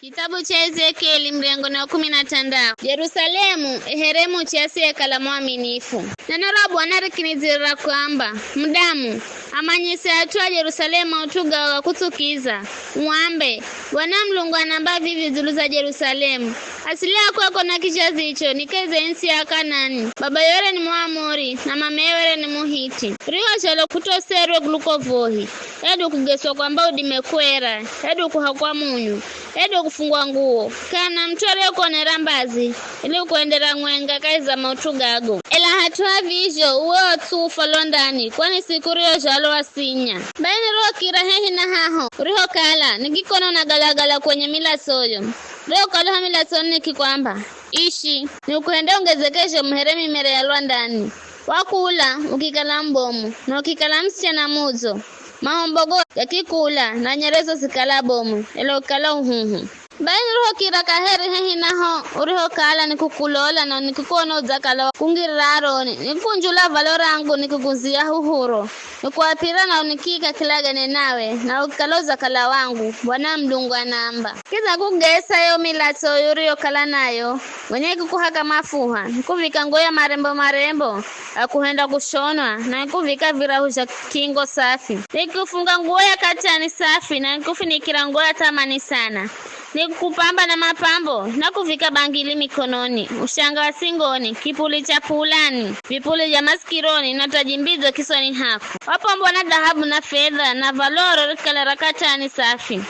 Kitabu cha Ezekieli mrengo na 15. Yerusalemu eheremu chiasi kala mwaminifu. Neno la Bwana likinizira kwamba mdamu amanyise atwa Yerusalemu utuga wa kutukiza mwambe Bwana Mlungu anamba vivi zuluza Yerusalemu asilia kwako na kichazi hicho nikeze nsi ya Kanani baba yore ni Mwamori na mama yore ni Muhiti riho chalo kutoserwe glukovohi edu kugeswa kwamba udimekwera edu kuhakwa munyu edu kufungwa nguo kana mtore uko nerambazi ili kuendera ngwenga kaiza mautugago ela hatua vizho uwe otufa Londani kwani siku riho jalo asinya baini roho kirahehi na haho riho kala nikikono na galagala kwenye mila soyo riho kala mila soyo nikikwamba ishi ni ukuende ongezekeshe mheremi mere ya Londani wakula ukikala mbomu na ukikala msichana muzo mahombogo yakikula na nyerezo sikala bomu elo kala uhuhu baini roho kiraka heri hehi naho uriho kala nikukulola na nikukona uzakala kungiraro nikunjula valorangu nikuguzia uhuro nikuapira na unikika kilagane nawe na ukaloza kala wangu Bwana Mlungu anamba kiza kugesa yo milato yuriyo kala nayo wenye kukuhaka mafuha nikuvika ngoya marembo akuhenda kushonwa na nikuvika virahusha kingo safi nikufunga ngoya katani safi na nikufinikira ngoya tamani sana nikupamba na mapambo na kuvika bangili mikononi ushanga wa singoni kipuli cha pulani vipuli vya maskironi na tajimbizo kisoni hako wapombo na dhahabu na fedha na valoro kala rakatani safi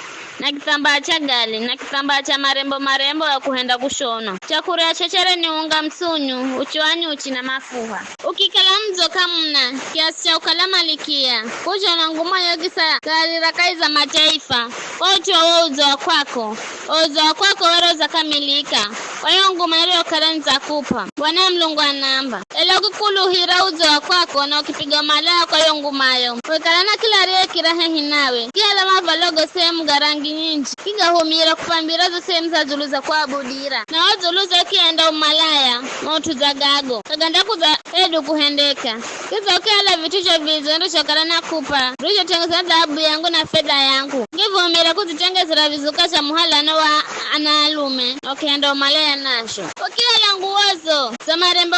na kitambaa cha gali na kitambaa cha marembo ya kuhenda kushono chakura ya chachere ni unga msunyu uchi na mafuha ukikala mzo kamuna kiasi cha ukalama likia kujo na nguma yogisa kari rakaiza mataifa ocho uzo wa kwako waroza kamilika wayo nguma yrio karanza kupa Bwana Mlungu anamba ela ukikuluhira uzo wa kwako na ukipiga malaya kwa yo ngumayo wekalana kila rie kirahehi nawe kiala mavalogo sehemu garangi nyinji kiga humira kupambira zo sehemu za zuluza kwa abudira na wazuluza kienda umalaya motu za gago kaganda kuza edu kuhendeka kiza ukiala vitisho vizo ndo chokala na kupa rusho tengeza dhahabu yangu na fedha yangu ngivumira kuzitengezera vizuka muhala na wa analume ukienda umalaya nasho ukiala nguozo za marembo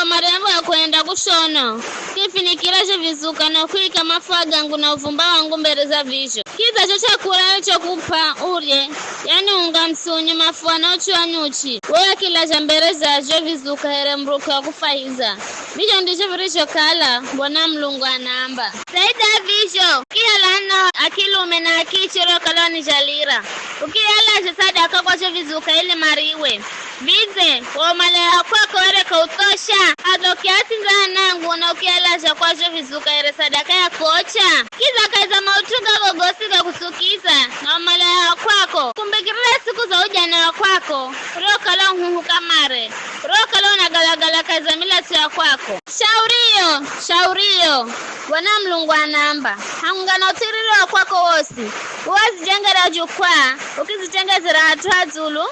ya kuenda kushono kifinikirasho vizuka na kuika mafaga yangu na uvumba wangu mbere za visho kiza cho chakula cho kupa urye yani unga msunyu mafua na uchwa nyuchi wewe kila jambere za jo vizuka here mruko ya kufahiza visho ndicho virisho kala Bwana Mlungu anamba saida visho kiala na akilume na akichiro kaloni jalira ukiala sadaka kwa cho vizuka ili mariwe bize wa malaya kwako wale kautosha hado kiasi nangu na ukialasha kwa cho vizuka ile sadaka ya kocha kiza kaiza mautuga gogosi za kusukiza na malaya kwako kumbekirila siku za ujana kwako roka la huhu kamare roka la unagalagala kaiza milatu ya kwako shaurio Bwana Mlungu anamba hangana utiriro kwako wosi uwazijengera jukwaa ukizitengezera hatua zulu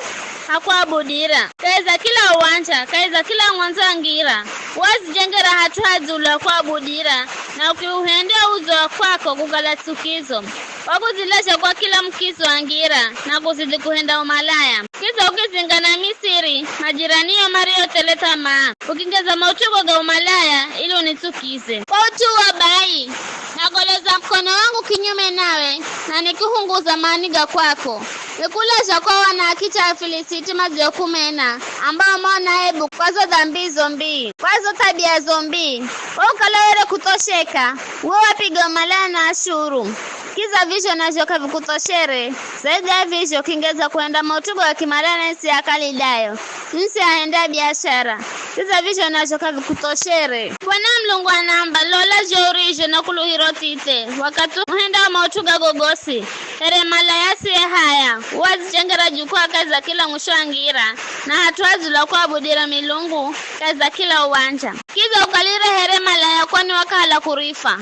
hakuabudira kaiza kila uwanja kaiza kila mwanza ngira wazijengera hatua zulu hakuabudira na ukiuhendea uzo wa kwako kugala tukizo wakuzilasha kwa kila mkizo angira na kuzidi kuhenda umalaya kiza ukizingana Misiri majiraniyo mario teleta maa ukingeza mautugo ga umalaya ili unitukize kwa utu wa bai na goleza mkono wangu kinyume nawe na nikihunguza maniga kwako nikulasha kwa wana akicha Filisiti mazio kumena ambao maona ebu kwazo dhambi zombi kwazo tabia zombi wakalawere kutosheka wapiga umalaya na Ashuru kiza visho na joka vikutoshere zaidi ya visho kingeza kuenda mautugo wa kimalaya nsi ya Kalidayo nsi aenda biashara kiza visho na joka vikutoshere Bwana Mlungu anamba lola jorisho na kuluhiro tite wakati muhenda mautuga gogosi ere malaya siye haya wazijengera jukwaa kaza kila mshwangira na hatuazula kwa abudira milungu kaza kila uwanja kiza ukalire here malaya kwani wakala kurifa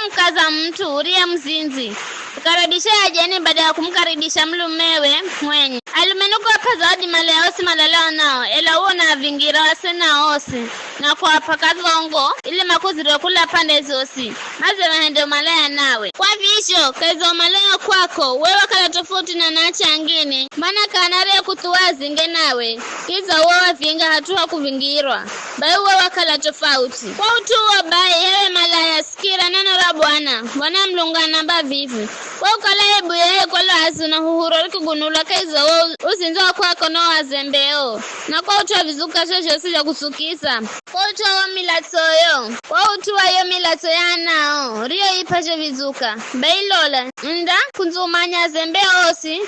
mkaza mtu uria mzinzi ukaribisha ajeni baada ya kumkaribisha mlumewe mwenye Elumenuko hapa zawadi male osi malalao nao ela uona vingira wasena osi na kwa pakazongo ile makuziro kula pande zosi maze mahendo malaya nawe kwa visho kaizo malaya kwako wewe kala tofauti na nacha angine mana kanare kutuwazi nge nawe kiza wewe vinga hatua kuvingirwa bai wewe kala tofauti kwa utuwa bai hewe malaya sikira neno la bwana mlungana mba vivi kwa ukala hebu yeye kwa lazu na huhuro likugunula kaiza wewe usinzoa kwako no wazembeo na kwa utuwa vizuka shosho sija kusukisa kwa utuwa wa milatoyo kwa utuwa yo milatoya nao rio ipacho vizuka bailola nda kunzumanya zembeo osi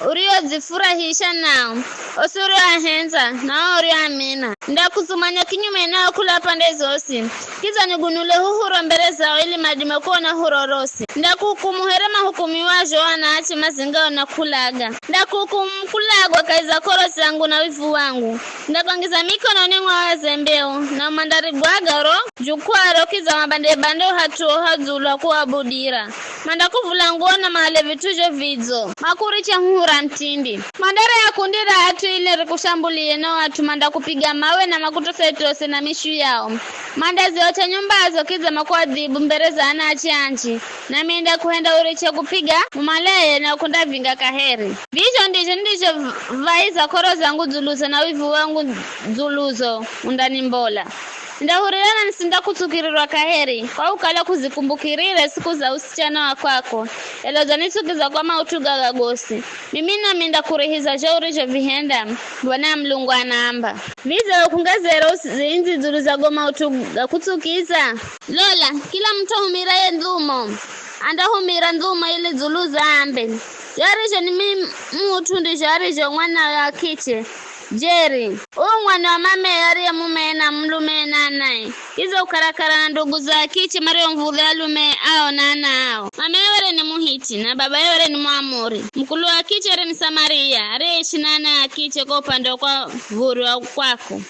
urio zifurahisha nao osi urio ahenza nao urio amina nda kuzumanya kinyume nao kula pande zosi kiza nigunule huhuro mbele zao ili madime kuona hurorosi nda kukumuherema hukumi wajo wana achi mazingao na kulaga nda kukumkulagwa kaiza korosi yangu na wivu wangu nda kuangiza mikono nengwa wazembeo na mandari gwagaro jukwaro kiza mabande bandeo hatuo hazula kuabudira manda kuvula nguona mahale vitujo vidzo makuri cha hura mtindi mandara ya kundira hatu ile rikushambulie no watu manda kupiga mawe na makuto setose na mishu yao manda ziocha nyumbazo kiza makuwa dhibu mbereza anachi anchi na mienda kuhenda uriche kupiga umaleye na ukunda vinga kaheri visho ndicho vaiza koro zangu zuluzo na wivu wangu zuluzo undani mbola ndahurirana nisinda kutukirirwa kaheri kwa ukala kuzikumbukirire siku za usichana wa kwako eloza nitukiza kwa mautuga gagosi mimi na minda kurihiza jauri jo vihenda bwana mlungu anaamba viza ukungazero zinzi zuru za goma utuga kutukiza lola kila mtu humira ye ndhumo anda humira ndhumo ili zuluza ambe yarijo ni mimi mutundi yarijo mwana ya kiche Jerry, mwana wa mame yari mume na mlume na nae. Hizo ukarakara na ndugu za kichi mario mvudhe alume ao na na ao. Mame yore ni muhiti na baba yore ni muamuri. Mkulu wa kichi yore ni Samaria. Reishi nana ya kichi kwa upande kwa vuru wa kwako.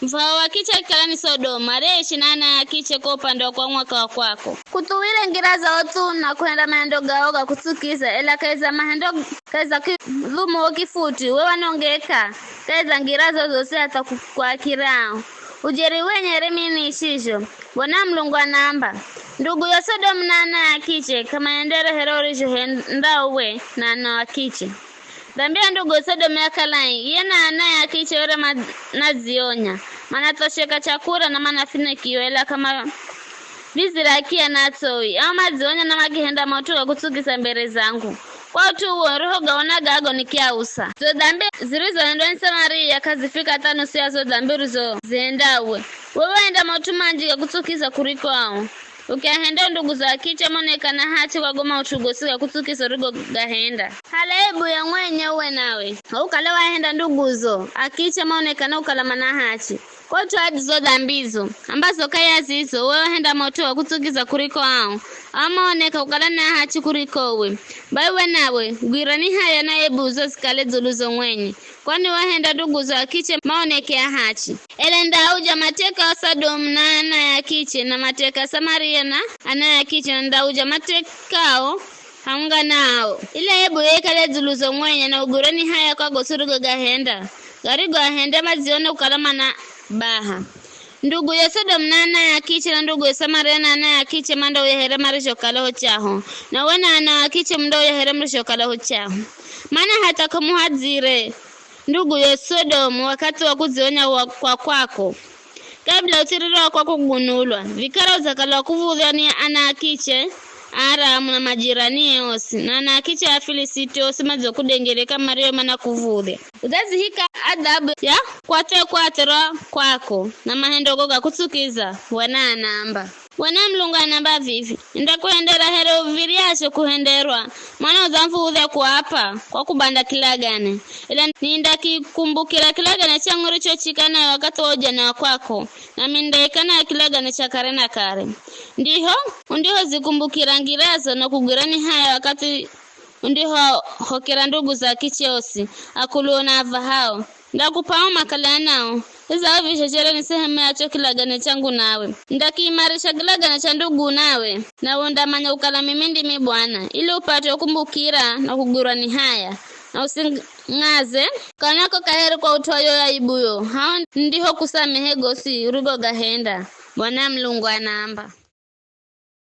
Mfao wa kiche kala ni Sodoma. Reishi nana ya kichi kwa upande kwa mwaka wa kwako. Kutuwile ngira za otu na kuenda mahendo gaoga kutukiza. Ela kaiza mahendo kaiza dhumu wakifuti. Wewa nongeka. Kaiza ngirazo zose hata kwa kirao. Ujeri wenye remini ishisho. Wana mlungu anaamba. Ndugu ya Sodom nana ya kiche. Kama yendere herori juhenda uwe nana wa kiche. Dambia ndugu ya Sodom ya kalai. Yena ana ya kiche yore nazionya. Mana tosheka chakura na mana fine kiwela kama vizirakia na atoi. Au mazionya na magihenda mautuka kutukisa mbere zangu. Kwa utu uo roho gaonaga ago nikiausa. Zo dambi zirizo endoni Samaria kazifika tano siya zo dambi rizo ziendawe. Wewe enda mautumanjika kutukiza kuriko hao. Ukiahenda ndugu za kicha moneka na hati kwa goma utugosika kutukiza rigo gahenda. Halebu ya mwenye uwe nawe. Ukalewa henda nduguzo. Akicha moneka na ukalama na hati. Kwa tuadi zo dambizo. Ambazo kaya zizo. Wewe henda mautuwa kutukiza kuriko hao. Ama oneka ukalana hachi kuriko uwe. Baiwe nawe, gwirani haya na ebu uzo sikale zuluzo mwenye. Kwani wahenda ndugu za kiche maoneke ya hachi. Elenda uja mateka wa Sodom na ana ya kiche na mateka Samaria na ana ya kiche na nda uja matekao haunga nao. Ile ebu yekale zuluzo mwenye na ugurani haya kwa gosurugo gahenda. Garigo ahende mazione ukalama na baha. Ndugu ya Sodom nana ya kiche na ndugu ya Samaria nana ya kiche mando ya herema risho kalaho chaho. Na wena ana ya kiche mndo ya herema risho kalaho chaho. Mana hata kumuhadzire ndugu ya Sodom wakati wa kuzionya kwa kwako. Kabla utiriro kwa kugunulwa. Vikara uzakala kuvudhia ni ana ya kiche Aramu na majirani yosi. Na ana ya kiche ya Filisiti yosi mazo kudengereka mario mana kuvudhia. Uzazi hika adabu ya kwatero kwako na mahendo goga kutukiza wana namba. Wana mlungu anamba vivi. Nda kuhendera hero uviriasho kuhenderwa. Mwana uzamfu udhe kuapa kwa kubanda kilagane. Ila ninda kikumbukira kilagane changuri chochikana wakati ojana kwako. Na mindaikana ya kilagane chakare na kare. Ndiho zikumbukira ngirazo na kugurani haya wakati ndiho hokera ndugu za kicheosi. Akuluona ava hao. Ndakupao makala nao. Hiza visho ni sehemu ya kilagane changu nawe. Ndakiimarisha kilagane cha ndugu nawe. Na undamanya ukala mimindi mibwana. Ili upate kumbukira na kugurani haya. na using'aze kanako kaheri kwa utwayo aibuyo hao ndiho kusamehe gosi urugo gahenda. Bwana Mlungu anaamba.